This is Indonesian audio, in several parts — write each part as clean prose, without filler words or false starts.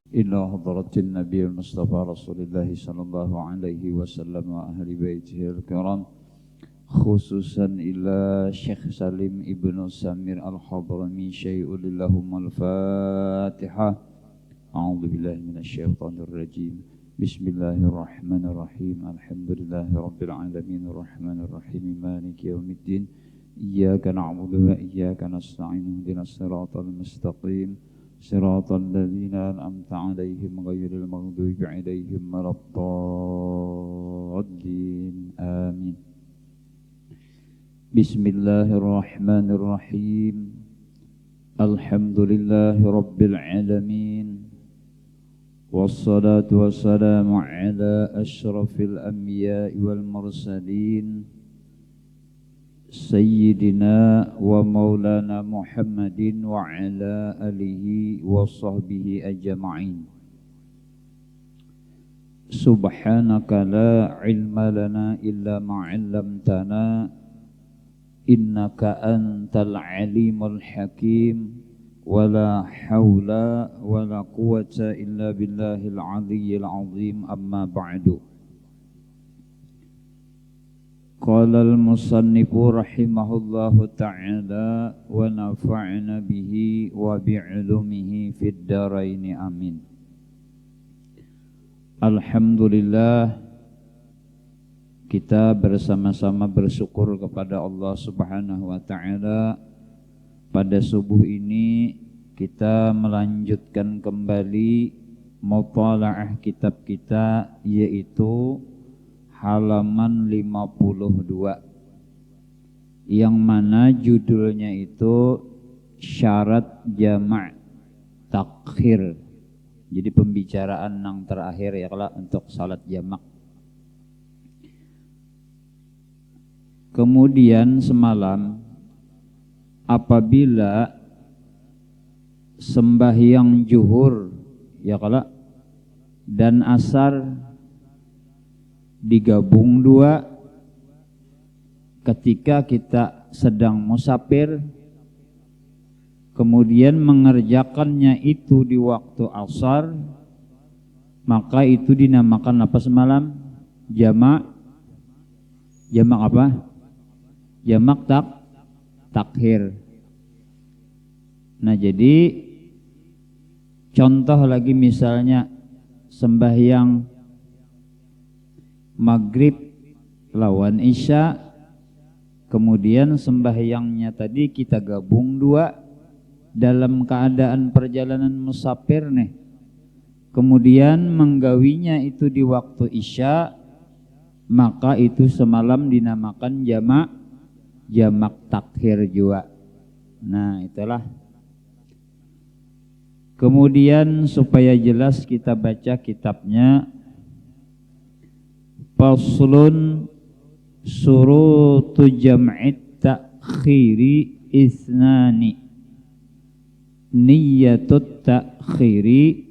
إلى حضرة النبي المصطفى رسول الله صلى الله عليه وسلم وأهل بيته الكرام، خصوصا إلى شيخ سليم ابن سمير الحضرمي شيء لهم الفاتحة. أعوذ بالله من الشيطان الرجيم. بسم الله الرحمن الرحيم. الحمد لله رب العالمين الرحمن الرحيم مالك يوم الدين. إياك نعبد وإياك نستعين اهدنا الصراط المستقيم صراط الذين أنعمت عليهم غير المغضوب عليهم ولا الضالين آمين. بسم الله الرحمن الرحيم. الحمد لله رب العالمين والصلاة والسلام على أشرف الأنبياء والمرسلين سيدنا ومولانا محمد وعلى آله وصحبه أجمعين. سبحانك لا علم لنا إلا ما علمتنا إنك أنت العليم الحكيم ولا حول ولا قوة إلا بالله العلي العظيم. أما بعد، قال المصنف رحمه الله تعالى ونفعنا به وبعلومه في الدارين آمين. Alhamdulillah, kita bersama-sama bersyukur kepada Allah Subhanahu wa taala. Pada subuh ini kita melanjutkan kembali mutalaah kitab kita, yaitu halaman 52, yang mana judulnya itu syarat jamak takhir. Jadi pembicaraan yang terakhir ya kalau untuk salat jamak. Kemudian semalam apabila sembahyang zuhur ya kalau dan asar digabung dua, ketika kita sedang musafir kemudian mengerjakannya itu di waktu asar, maka itu dinamakan apa semalam? Jamak apa? Jamak takhir. Nah, jadi contoh lagi misalnya sembahyang maghrib lawan isya, kemudian sembahyangnya tadi kita gabung dua dalam keadaan perjalanan musafir nih, kemudian menggawinya itu di waktu isya, maka itu semalam dinamakan jamak takhir juga. Nah, itulah. Kemudian supaya jelas kita baca kitabnya. Faslun surutu jam'it takhiri isnani. Niyatut takhiri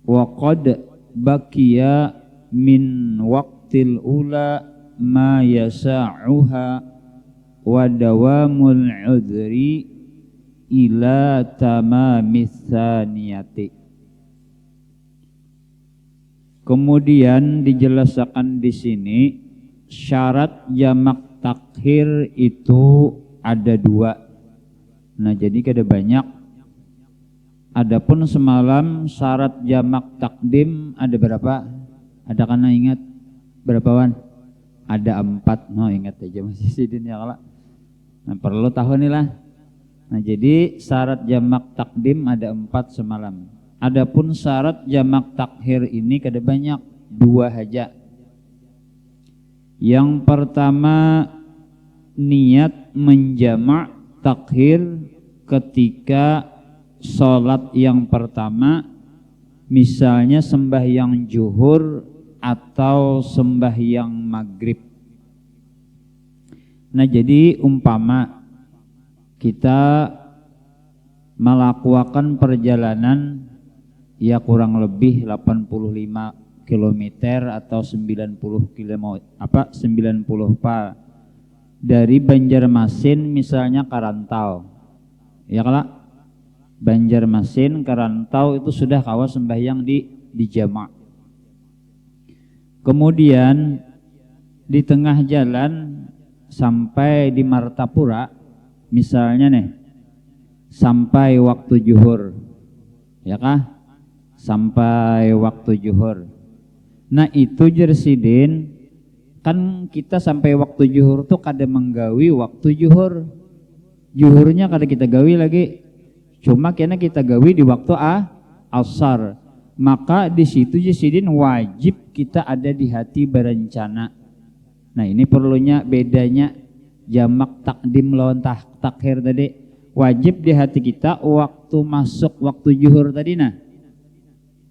wa qad baqiya min waqtil ula ma yasa'uha wa dawamul udhri ila tamamis tsaniyati. Kemudian dijelaskan di sini syarat jamak takhir itu ada dua. Nah, jadi kada banyak. Adapun semalam syarat jamak takdim ada berapa? Ada kana ingat berapa wan? Ada 4. No, ingat aja masih sidin ya kalau. Nah, perlu tahu nih lah. Nah, jadi syarat jamak takdim ada 4 semalam. Adapun syarat jamak takhir ini kada banyak, 2 saja. Yang pertama niat menjamak takhir ketika sholat yang pertama, misalnya sembahyang zuhur atau sembahyang maghrib. Nah, jadi umpama kita melakukan perjalanan ya kurang lebih 85 km atau 90 km 90 pa dari Banjarmasin misalnya ke Rantau. Ya kalau Banjarmasin ke Rantau itu sudah kawas sembahyang di jamak. Kemudian di tengah jalan sampai di Martapura misalnya nih, sampai waktu zuhur, ya kah? Sampai waktu zuhur. Nah itu jersidin, kan kita sampai waktu zuhur tuh kada menggawi waktu zuhur. Zuhurnya kada kita gawi lagi, cuma kena kita gawi di waktu asar. Maka di situ jersidin wajib kita ada di hati berencana. Nah ini perlunya bedanya jamak takdim lawan takhir tadi. Wajib di hati kita waktu masuk waktu zuhur tadi, nah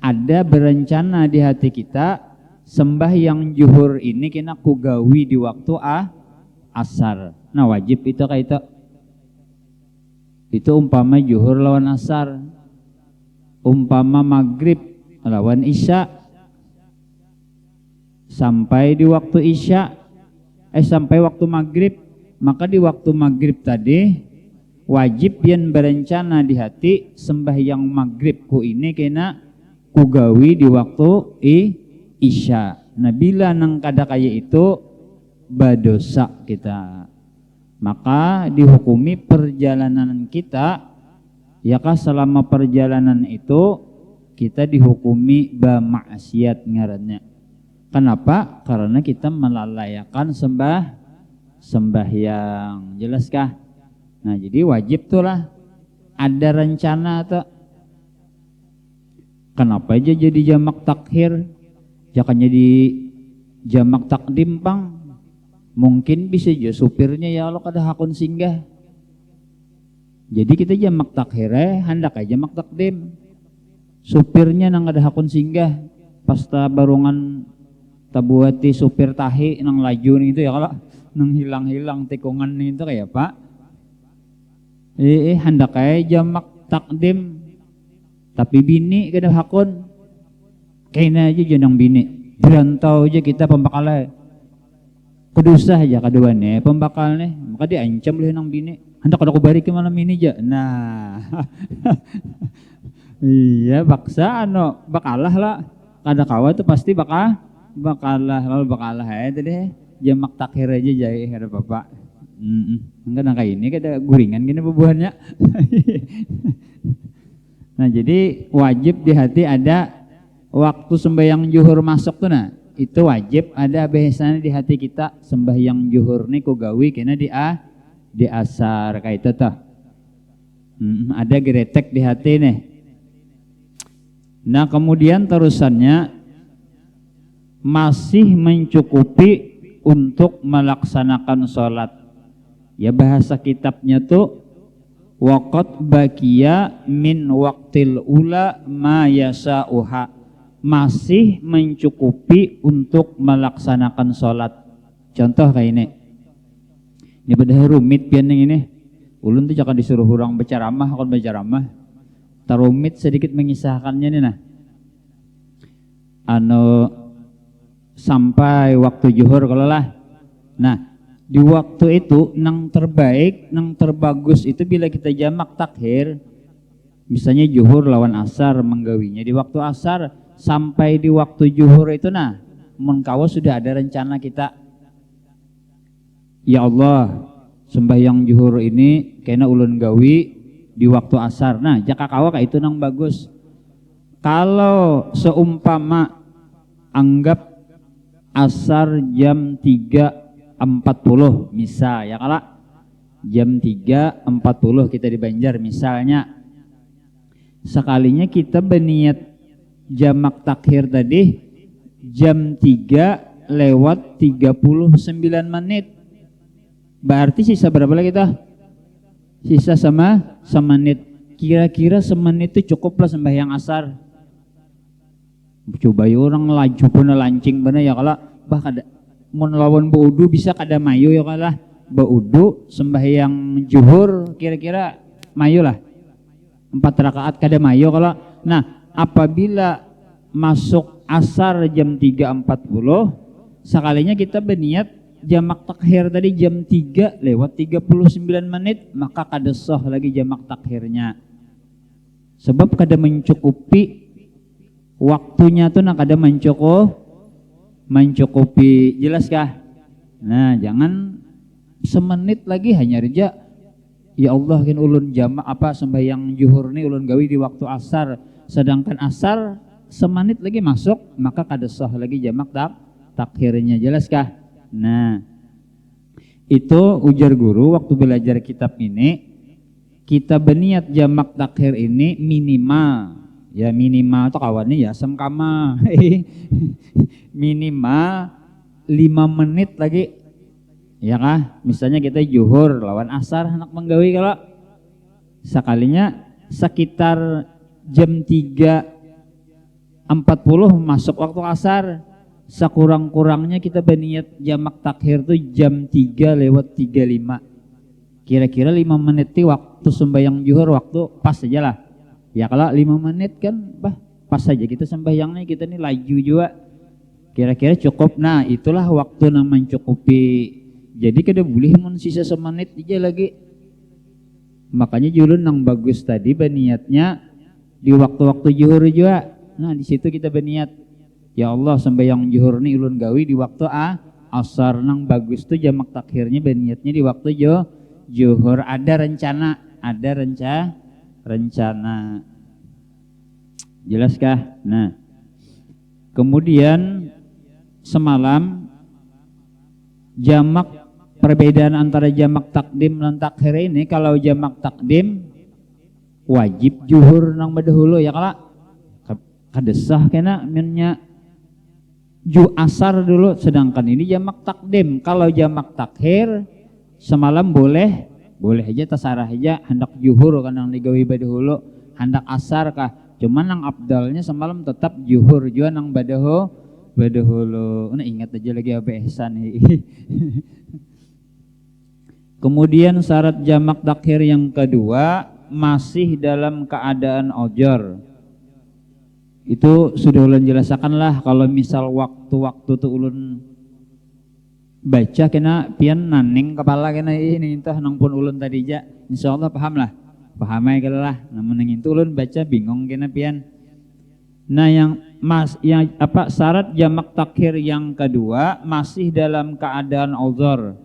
ada berencana di hati kita sembahyang zuhur ini kena kugawi di waktu asar. Nah wajib itu kayak itu. Itu umpama zuhur lawan asar, umpama maghrib lawan isya, sampai di waktu isya, sampai waktu maghrib, maka di waktu maghrib tadi wajib yang berencana di hati sembahyang maghribku ini kena kugawi di waktu isya. Nah bila nang kada kaya itu badosa kita, maka dihukumi perjalanan kita, ya kah selama perjalanan itu kita dihukumi bamaksiat ngarannya. Kenapa? Karena kita melalayakan sembahyang. Jelaskah? Nah jadi wajib tuh lah ada rencana atau kenapa aja jadi jamak takhir, jangan jadi jamak takdim pang. Mungkin bisa aja supirnya ya Allah kada hakun singgah. Jadi kita jamak takhir hendak aja jamak takdim. Supirnya nang kada hakun singgah, pasta barungan tabuati supir tahi nang laju nih itu ya kalau nang hilang-hilang tikungan nih itu kayak Pak. Hendak aja jamak takdim. Tapi bini kada hakun. Kayaknya aja jenang bini. Dirantau aja kita pembakalnya. Kedusah aja kaduannya pembakal nih, maka diancam oleh nang bini. Hendak kada kubari ke malam ini aja. Nah. Iya baksa bakalah lah. Kada kawa tuh pasti bakalah lalu bakalah aja deh. Jamak takhir aja jai kada bapak. Enggak nang kayak ini kada guringan gini bebuhannya. Nah jadi wajib di hati ada waktu sembahyang zuhur masuk tuh, nah itu wajib ada biasanya di hati kita sembahyang zuhur nih kugawi kena di asar kayak itu tuh. Ada geretek di hati nih. Nah kemudian terusannya masih mencukupi untuk melaksanakan sholat. Ya bahasa kitabnya tuh waqad baqiya min waqtil ula ma yasa'uha, masih mencukupi untuk melaksanakan sholat. Contoh kayak ini pada rumit pian ini ulun tuh jangan disuruh orang berceramah kon berceramah tarumit sedikit mengisahkannya nih. Nah sampai waktu zuhur kalau lah, nah di waktu itu nang terbaik, nang terbagus itu bila kita jamak takhir, misalnya zuhur lawan asar menggawinya di waktu asar sampai di waktu zuhur itu, nah mun kawa sudah ada rencana kita, ya Allah sembahyang zuhur ini kena ulun gawi di waktu asar. Nah jaka kawa kayak itu nang bagus. Kalau seumpama anggap asar jam 3.40 misal ya kala jam 3.40 kita di Banjar misalnya, sekalinya kita berniat jamak takhir tadi jam 3:39 menit, berarti sisa berapa lagi kita? Sisa sama semenit. Kira-kira semenit itu cukup lah sembahyang asar. Coba ya orang laju pun lancing bener ya kala bah kada mun lawan baudu bisa kada mayu ya kala baudu sembahyang zuhur kira-kira mayu lah 4 rakaat kada mayu kala. Nah apabila masuk asar jam 3.40 sekalinya kita berniat jamak takhir tadi jam 3:39 menit, maka kada sah lagi jamak takhirnya. Sebab kada mencukupi waktunya tuh nak kada mencukupi. Jelas kah? Nah, jangan semenit lagi hanya reja ya Allah kan ulun jamak sembahyang zuhur ni ulun gawi di waktu asar, sedangkan asar semenit lagi masuk, maka kada sah lagi jamak takhirnya. Jelas kah? Nah, itu ujar guru waktu belajar kitab ini, kita berniat jamak takhir ini minimal atau kawannya ya semkama minimal 5 menit lagi, ya kah? Misalnya kita zuhur lawan asar hendak menggawi, kalau sekalinya sekitar jam 3.40 masuk waktu asar, sekurang-kurangnya kita berniat jamak takhir tuh jam 3:35. Kira-kira 5 menit waktu sembahyang zuhur, waktu pas saja lah. Ya kalau 5 menit kan pas saja kita sembahyangnya, kita nih laju juga. Kira-kira cukup. Nah, itulah waktu yang mencukupi. Jadi kada boleh mun sisa semenit aja lagi. Makanya julun yang bagus tadi berniatnya di waktu-waktu zuhur juga. Nah, di situ kita berniat, ya Allah sembahyang zuhur ni ulun gawi di waktu asar. Nang bagus tuh jamak takhirnya berniatnya di waktu zuhur. Ada rencana. Jelaskah? Nah, kemudian semalam jamak, perbedaan antara jamak takdim dan takhir ini, kalau jamak takdim wajib zuhur nang badahulu ya kala, kadesah kena minnya asar dulu, sedangkan ini jamak takdim. Kalau jamak takhir semalam boleh aja, tasarah aja, hendak zuhur kan yang digawi badahulu, hendak asar kah, cuman yang abdalnya semalam tetap zuhur juga nang badahulu. Nah, ingat aja lagi ihsan. Kemudian syarat jamak takhir yang kedua, masih dalam keadaan ojor. Itu sudah ulun jelaskan lah. Kalau misal waktu-waktu tuh ulun baca kena pian naning kepala kena ini entah nang pun ulun tadi ja, insyaallah paham lah, pahamai kala lah. Namun nang itu ulun baca bingung kena pian. Nah, yang syarat jamak takhir yang kedua, masih dalam keadaan uzur,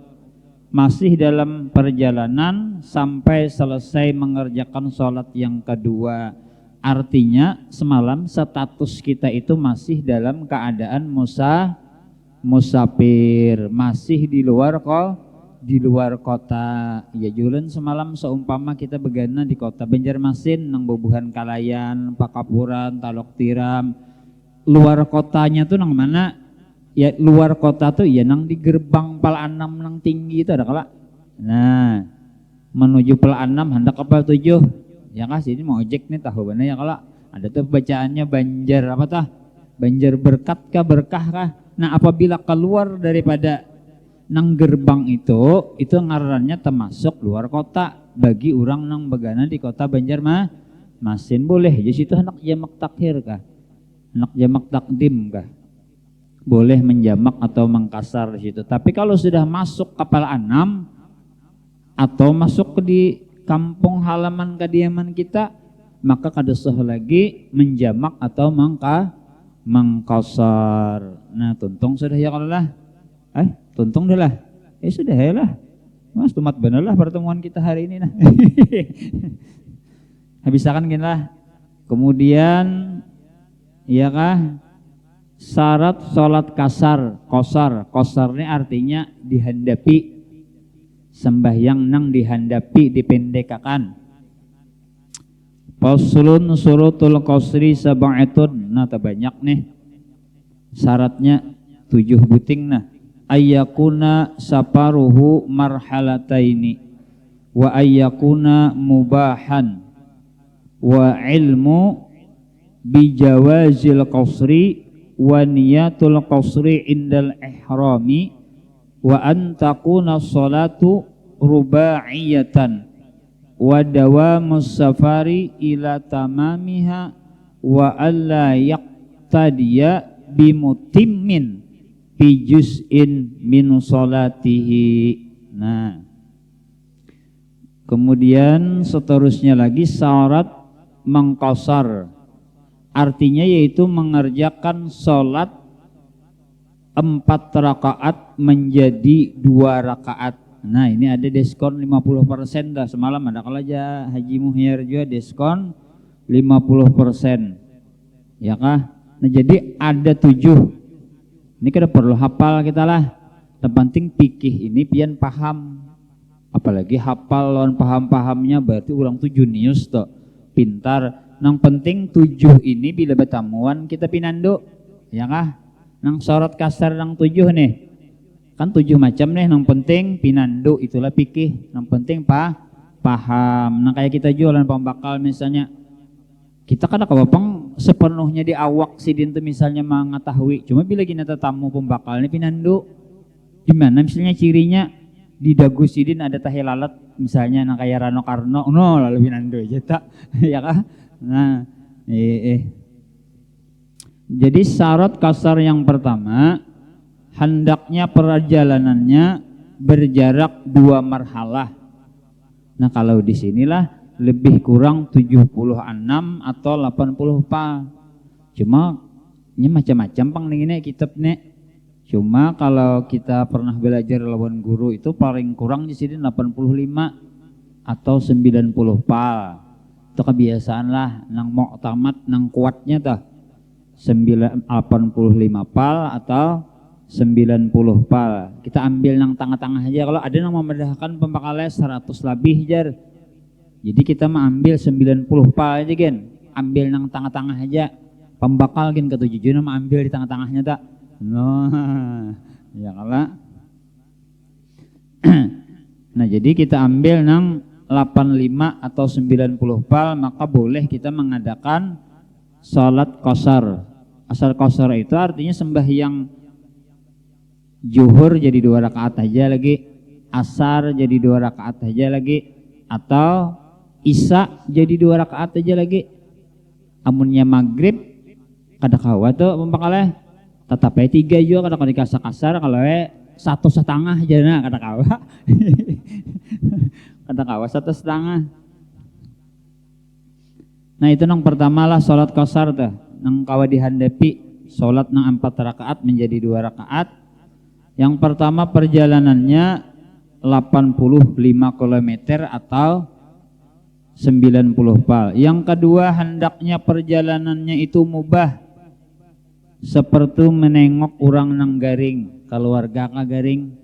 masih dalam perjalanan sampai selesai mengerjakan sholat yang kedua. Artinya semalam status kita itu masih dalam keadaan musafir, masih di luar kota. Ya julen semalam seumpama kita begana di kota Banjarmasin nang Bobuhan Kalayan, Pakapuran, Talok Tiram. Luar kotanya tuh nang mana? Ya luar kota tuh ya nang di gerbang Palanam nang tinggi itu ada kala. Nah, menuju Palanam hendak apa tujuh? Ya kah sini mau ojek nih tahu mana ya kala. Ada tuh bacaannya Banjar apa tah? Banjar berkat kah, berkah kah? Nah, apabila keluar daripada nang gerbang itu ngarannya termasuk luar kota bagi orang nang begana di kota Banjarmasin. Boleh jadi situ hendak jamak takhir kah, hendak jamak takdim kah, boleh menjamak atau mengkasar di situ. Tapi kalau sudah masuk kapal anam atau masuk di kampung halaman kediaman kita, maka kada sah lagi menjamak atau mengkasar. Nah, tuntung sudah ya kalau lah. Tuntung dah lah. Sudah ya lah. Mas tumat bener lah pertemuan kita hari ini nah. Habisakan gini lah. Kemudian iya kah? Syarat sholat kosar ini artinya dihandapi, sembahyang nang dihandapi, dipendekakan. Faslun surutul qasri sab'atun. Nah, terbanyak nih syaratnya 7 buting nah. Ayyakuna saparuhu marhalataini wa ayyakuna mubahan wa ilmu bijawazil qasri wa niyatul qasri indal ihrami wa an takuna sholatu ruba'iyatan wa dawamus safari ila tamamiha wa alla yaqtadiya bimutimmin bi juz'in min sholatihi. Nah, kemudian seterusnya lagi syarat mengqasar. Artinya yaitu mengerjakan sholat 4 rakaat menjadi 2 rakaat. Nah ini ada diskon 50% dah. Semalam ada kalau aja Haji Muhyar juga diskon 50%. Ya kah? Nah jadi ada 7. Ini kada perlu hafal kita lah. Yang penting pikih ini pian paham. Apalagi hafal lawan paham-pahamnya berarti ulang 7 nius toh. Pintar. Nang penting 7 ini bila bertamuan kita pinando. Ya kah? Nang sorot kasar nang 7 nih. Kan 7 macam nih. Nang penting pinando itulah pikih. Nang penting paham. Nah kayak kita jualan pembakal misalnya. Kita kan kawapang sepenuhnya di awak sidin tuh misalnya mengetahui. Cuma bila kita tamu pembakalnya pinando. Gimana misalnya cirinya di dagu sidin ada tahe lalat misalnya nah kayak Rano Karno. No lalu pinando aja tak. Ya kah? Nah Jadi syarat kasar yang pertama hendaknya perjalanannya berjarak 2 marhalah. Nah kalau di sinilah lebih kurang 76 atau 80 pa. Cuma ini macam-macam pang ini kitab nek. Cuma kalau kita pernah belajar lawan guru itu paling kurang di sini 85 atau 90 pa. Itu kebiasaan lah nang muqtamad nang kuatnya tah 85 pal atau 90 pal. Kita ambil nang tengah-tengah aja. Kalau ada yang memedahkan pembakalnya 100 lebih jar. Jadi kita mau ambil 90 pal aja kan. Ambil nang tengah-tengah aja. Pembakal kan ketujuh mau ambil di tengah-tengahnya tak. No. Ya kalau. Nah jadi kita ambil nang 85 atau 90 pal maka boleh kita mengadakan salat qasar. Asal qasar itu artinya sembahyang zuhur jadi 2 rakaat aja lagi, asar jadi 2 rakaat aja lagi, atau isya jadi 2 rakaat aja lagi. Amunnya maghrib kada kawa tuh pembakalnya tetap 3 juga kada kada kasar kalau 1,5 aja nah kada kawa. Kada kawa 1,5. Nah itu nang pertama lah salat qasar tuh. Nang kawa dihandapi salat nang 4 rakaat menjadi 2 rakaat. Yang pertama perjalanannya 85 km atau 90 pal. Yang kedua hendaknya perjalanannya itu mubah. Seperti menengok orang nang garing, keluarga ka garing.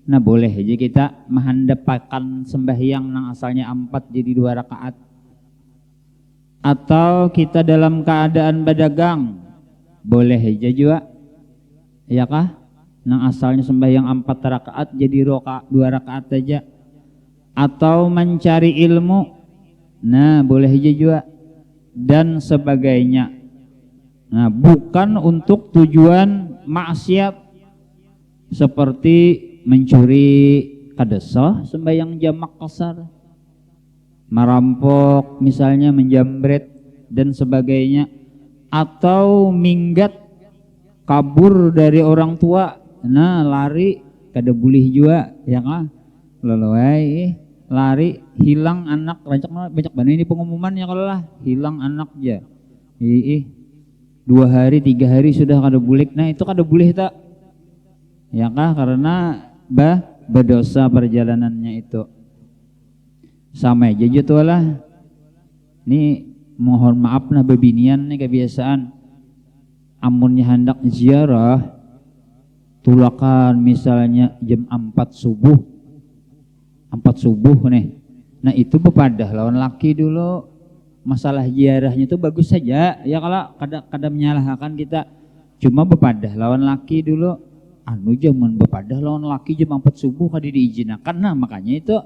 Nah boleh aja kita menghandapkan sembahyang nang asalnya 4 jadi 2 rakaat. Atau kita dalam keadaan berdagang, boleh aja juga. Ya kah? Nang asalnya sembahyang 4 rakaat jadi 2 rakaat aja. Atau mencari ilmu, nah boleh aja juga. Dan sebagainya. Nah bukan untuk tujuan maksiat seperti mencuri kadesoh sembahyang jamak qasar, merampok misalnya, menjambret dan sebagainya, atau minggat kabur dari orang tua. Nah lari kada boleh juga ya kan, lelewai lari hilang anak rancak banyak banget ini pengumumannya kalau lah hilang anak aja 2 hari 3 hari sudah kada boleh. Nah itu kada boleh tak ya kah, karena berdosa perjalanannya itu. Sama aja gitu lah. Ini mohon maaf nah bebinian nih kebiasaan. Amunnya hendak ziarah tulakan misalnya jam 4 subuh nih. Nah itu bepadah lawan laki dulu. Masalah ziarahnya itu bagus saja ya kalau kada menyalahkan kita. Cuma bepadah lawan laki dulu. Anu jaman bepadah lawan laki jam 4 subuh kada diizinkan. Nah makanya itu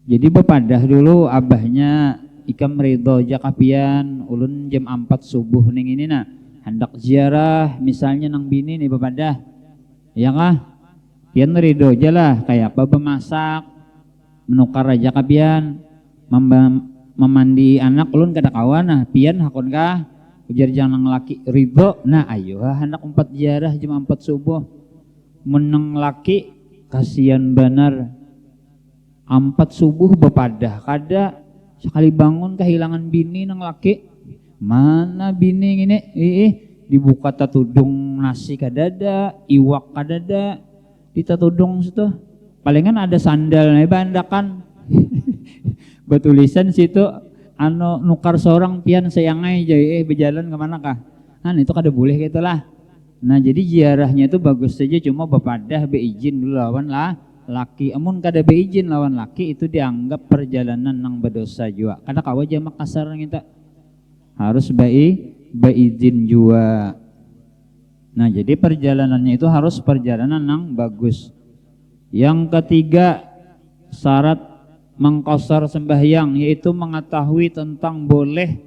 jadi bepadah dulu abahnya ikam ridho jakapian ulun jam 4 subuh ning ini nah hendak ziarah misalnya nang bini nih bepadah ya kah pian ridho aja lah kayak apa bemasak menukar aja kapian memandi anak ulun kada kawan nah pian hakon kah ujar jangan laki ridho. Nah ayo hendak 4 ziarah jam 4 subuh meneng laki kasihan benar 4 subuh bepadah kada Sekali bangun kehilangan bini nang laki. Mana bini ini? Dibuka tatudung nasi kadada, iwak kadada, ditatudung situ. Palingan ada sandal bandakan. Betulisan situ nukar seorang pian sayangai jai berjalan kemana kah? Itu kada boleh gitulah. Nah jadi ziarahnya itu bagus saja cuma bepadah beizin dulu lawan laki. Amun kada beizin lawan laki itu dianggap perjalanan nang berdosa juga. Kada kawa jamak kasar kita. Harus beizin juga. Nah jadi perjalanannya itu harus perjalanan yang bagus. Yang ketiga syarat mengqashar sembahyang yaitu mengetahui tentang boleh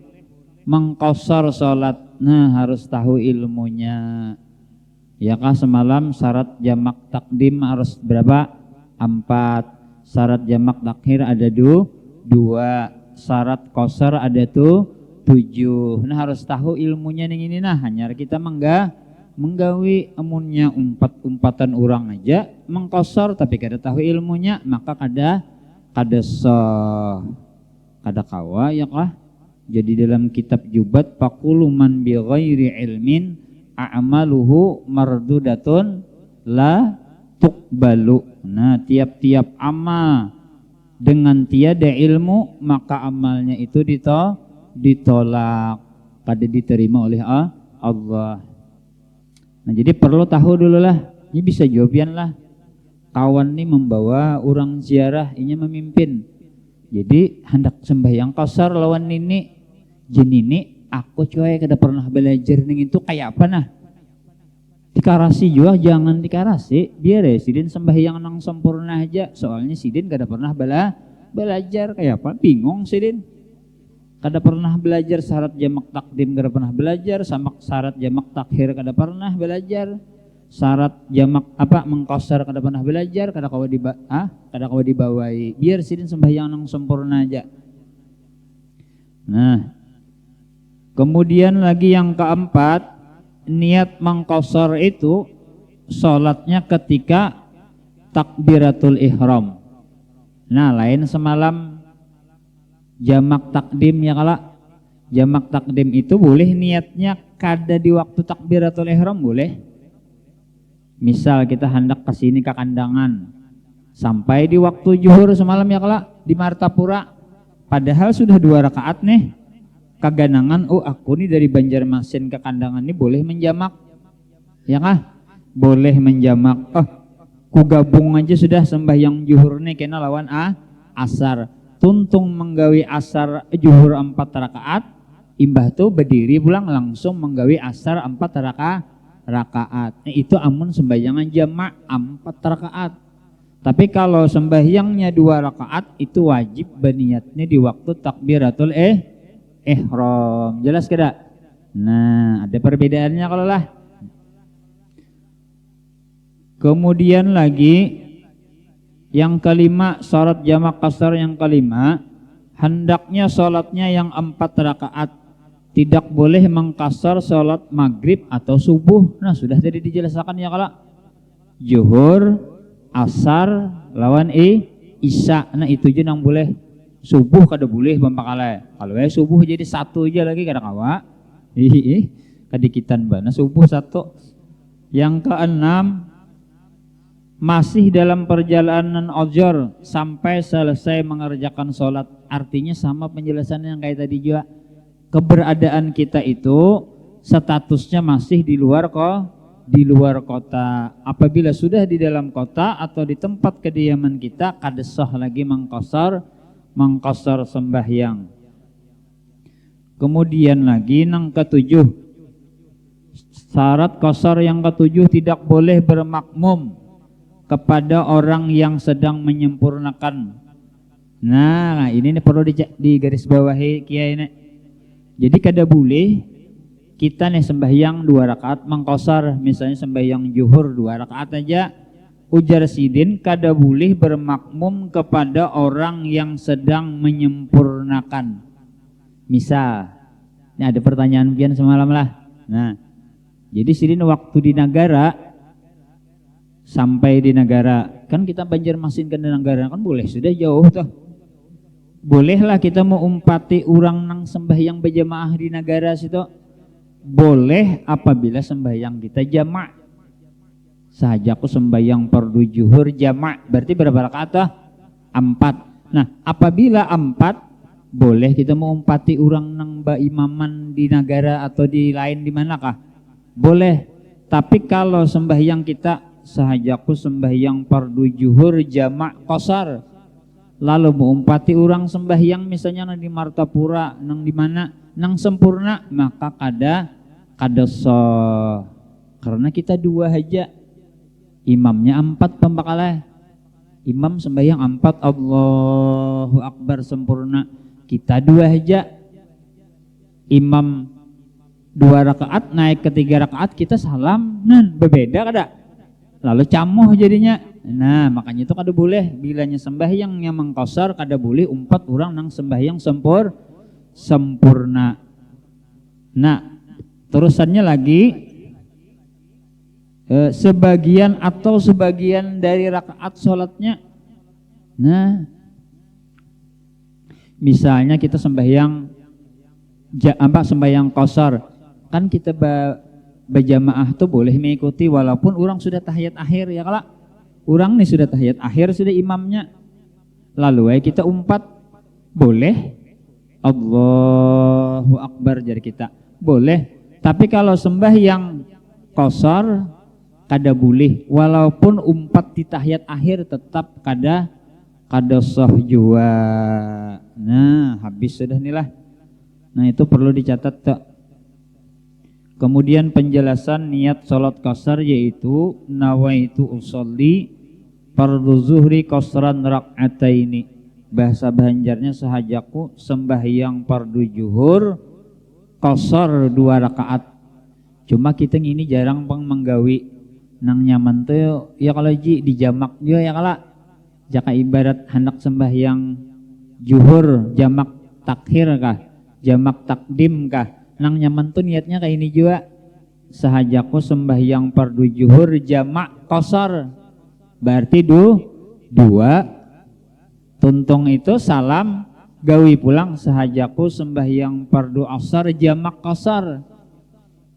mengqashar sholat. Nah harus tahu ilmunya. Ya kah semalam syarat jamak takdim harus berapa? 4. Syarat jamak takhir ada 2. Syarat qashar ada 7. Nah harus tahu ilmunya ning ini nah hanya kita menggawi amunnya umpatan orang aja mengqashar tapi kada tahu ilmunya maka kada sah kada kawa ya kah. Jadi dalam kitab Jubat faqulu man bi ghairi ilmin a'maluhu mardudatun la tuqbalu. Nah tiap-tiap amal dengan tiada ilmu maka amalnya itu ditolak, kada diterima oleh Allah. Nah jadi perlu tahu dulu lah, ini bisa jawabian lah. Kawan ini membawa orang ziarah, ini memimpin. Jadi hendak sembahyang qashar lawan nini, jenini aku coy kada pernah belajar ning itu kayak apa nah. Dikarasi juga jangan dikarasi, biar ya sidin sembahyang nang sempurna aja. Soalnya sidin kada pernah belajar kayak apa, bingung sidin. Kada pernah belajar syarat jamak takdim kada pernah belajar, sama syarat jamak takhir kada pernah belajar. Syarat jamak mengqashar kada pernah belajar, kada kawa dibawai. Biar sidin sembahyang nang sempurna aja. Nah, kemudian lagi yang keempat, niat mengqashar itu sholatnya ketika takbiratul ihram. Nah, lain semalam jamak takdim ya kala. Jamak takdim itu boleh niatnya kada di waktu takbiratul ihram boleh. Misal kita hendak ke sini ke kandangan sampai di waktu zuhur semalam ya kala di Martapura. Padahal sudah 2 rakaat nih. Kaganangan aku nih dari Banjarmasin ke kandangan ini boleh menjamak. Ya kah? Boleh menjamak. Ku gabung aja sudah sembahyang zuhur nih kena lawan asar. Tuntung menggawi asar zuhur 4 rakaat, imbah tuh berdiri pulang langsung menggawi asar 4 rakaat. Itu amun sembahyangan jamak 4 rakaat. Tapi kalau sembahyangnya 2 rakaat itu wajib berniatnya di waktu takbiratul ihram. Jelas kada? Nah, ada perbedaannya kalau lah. Kemudian lagi yang kelima, syarat jamak qashar yang kelima, hendaknya sholatnya yang 4 rakaat. Tidak boleh mengqashar sholat maghrib atau subuh. Nah sudah tadi dijelaskan ya kalau zuhur, asar, lawan isya. Nah itu aja yang boleh. Subuh kada boleh bampakala. Kalau subuh jadi 1 aja lagi kada kawa. Kadikitan bana subuh 1. Yang keenam, masih dalam perjalanan ojor sampai selesai mengerjakan sholat. Artinya sama penjelasan yang kayak tadi juga. Keberadaan kita itu statusnya masih di luar kota. Apabila sudah di dalam kota atau di tempat kediaman kita kada sah lagi mengqashar sembahyang. Kemudian lagi yang ketujuh, syarat qashar yang ketujuh tidak boleh bermakmum kepada orang yang sedang menyempurnakan. Nah ini perlu digarisbawahi kiai ini. Jadi kada boleh kita nih sembahyang 2 rakaat mengqashar, misalnya sembahyang zuhur 2 rakaat aja. Ujar sidin kada boleh bermakmum kepada orang yang sedang menyempurnakan. Misal, ini ada pertanyaan pian semalam lah. Nah, jadi sidin waktu di negara sampai di negara kan kita Banjarmasin ke negara kan boleh sudah jauh tuh. bolehlah kita mau umpati orang nang sembahyang berjamaah di negara situ. Boleh apabila sembahyang kita jamak. Sahajaku sembahyang fardu zuhur jamak, berarti berapa rakaat? 4. Nah, apabila 4, boleh kita mau umpati orang nang ba imaman di negara atau di lain di manakah? Boleh. Tapi kalau sembahyang kita sahajaku sembahyang fardu zuhur jamak qasar, lalu mengumpati orang sembahyang misalnya nang di Martapura, nang di mana, nang sempurna, maka kada sah. Karena kita 2 aja, imamnya 4 pembakalah. Imam sembahyang 4 Allahu Akbar sempurna, kita 2 aja. Imam 2 rakaat naik ke 3 rakaat, kita salam, berbeda kada? Lalu camuh jadinya. Nah, makanya itu kada boleh bilanya sembahyang yang mengkosar, kada boleh umpat orang nang sembahyang sempurna. Nah, terusannya lagi sebagian atau sebagian dari rakaat sholatnya. Nah, misalnya kita sembahyang sembahyang kosar, kan kita berjamaah tuh boleh mengikuti walaupun orang sudah tahiyat akhir ya kala. Orang nih sudah tahiyat akhir, sudah imamnya. Lalu kita umpat, boleh. Allahu Akbar jadi kita. Boleh. Tapi kalau sembahyang qasar kada boleh. Walaupun umpat di tahiyat akhir tetap kada sah jua. Nah, habis sudah inilah. Nah, itu perlu dicatat tak. Kemudian penjelasan niat sholat qasar yaitu nawaitu usolli fardu zuhri qasran rak'ataini. Bahasa Banjarnya sahajaku sembahyang fardu zuhur qasar 2 rakaat. Cuma kita ini jarang menggawi nang nyaman tuh ya kalau di jamak juga ya kala. Jaka ibarat hendak sembahyang zuhur jamak takhir kah, jamak takdim kah, nang nyaman tuh niatnya kayak ini juga. Sahajaku sembahyang fardu zuhur jamak qasar, berarti 2 tuntung itu salam gawi pulang. Sahajaku sembahyang fardu asar jamak qasar,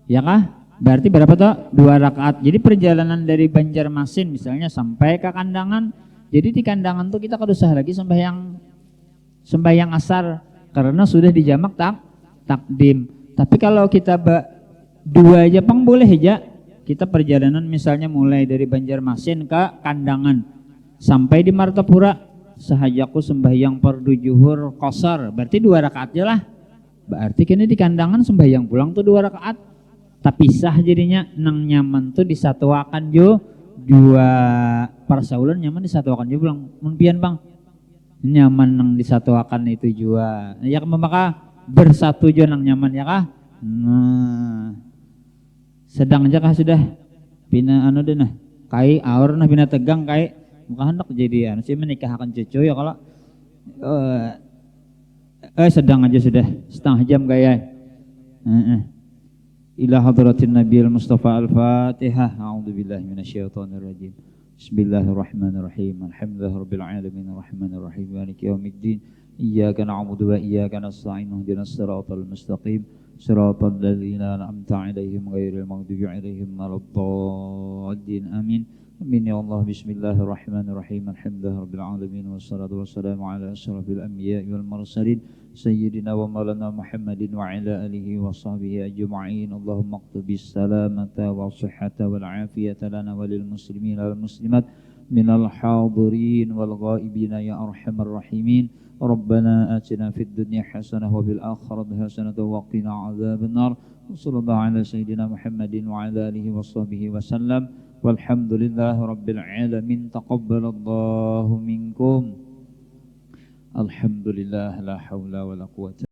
ya kah? Berarti berapa tuh? 2 rakaat. Jadi perjalanan dari Banjarmasin misalnya sampai ke Kandangan, jadi di Kandangan tuh kita kada usah lagi sembahyang asar karena sudah dijamak takdim. Tapi kalau kita 2 aja pang boleh aja. Kita perjalanan misalnya mulai dari Banjarmasin ke Kandangan sampai di Martapura, sahajaku sembahyang fardu zuhur qasar, berarti 2 rakaat aja lah. Berarti kini di Kandangan sembahyang pulang tuh 2 rakaat. Tapi sah jadinya nang nyaman tuh disatuakan jo 2 persaulan nyaman disatuakan jo pulang. Mumpian bang nyaman nang disatuakan itu jua. Ya maka bersatu jo nang nyaman ya kah? Nah, sedang aja kah sudah pina anu deh nah kai aur nah pina tegang kai muka hendak jadi anu sih menikahkan cucu ya kalau sedang aja sudah setengah jam gaya. Ila hadratin nabiyil mustafa al-fatihah. A'udzubillahi minasyaitonirrajim. Bismillahirrahmanirrahim. Alhamdulillahirabbil alamin arrahmanirrahim maliki yaumiddin. Iyyaka na'budu wa iyyaka nasta'in ihdinas siratal mustaqim siratal ladzina an'amta 'alaihim ghairil maghdubi 'alaihim waladdallin. Amin. Amin ya Allah. Bismillahirrahmanirrahim. Alhamdulillahirabbil alamin wassalatu wassalamu ala asyrafil anbiya'i wal mursalin sayyidina wa maulana Muhammadin wa ala alihi wa sahbihi ajma'in. Allahumma qtubis salamata wa sihhata wal afiyata lana wa lil muslimin wal muslimat minal hadirin wal ghaibin ya arhamar rahimin. Rabbana atina fid dunya hasanah wa bil akhirati hasanah wa qina adzabannar. Sallallahu ala sayyidina Muhammadin wa ala alihi wa sahbihi wa sallam. Walhamdulillahi rabbil alamin. Taqabbalallahu minkum. Alhamdulillah, la haula wa la quwwata.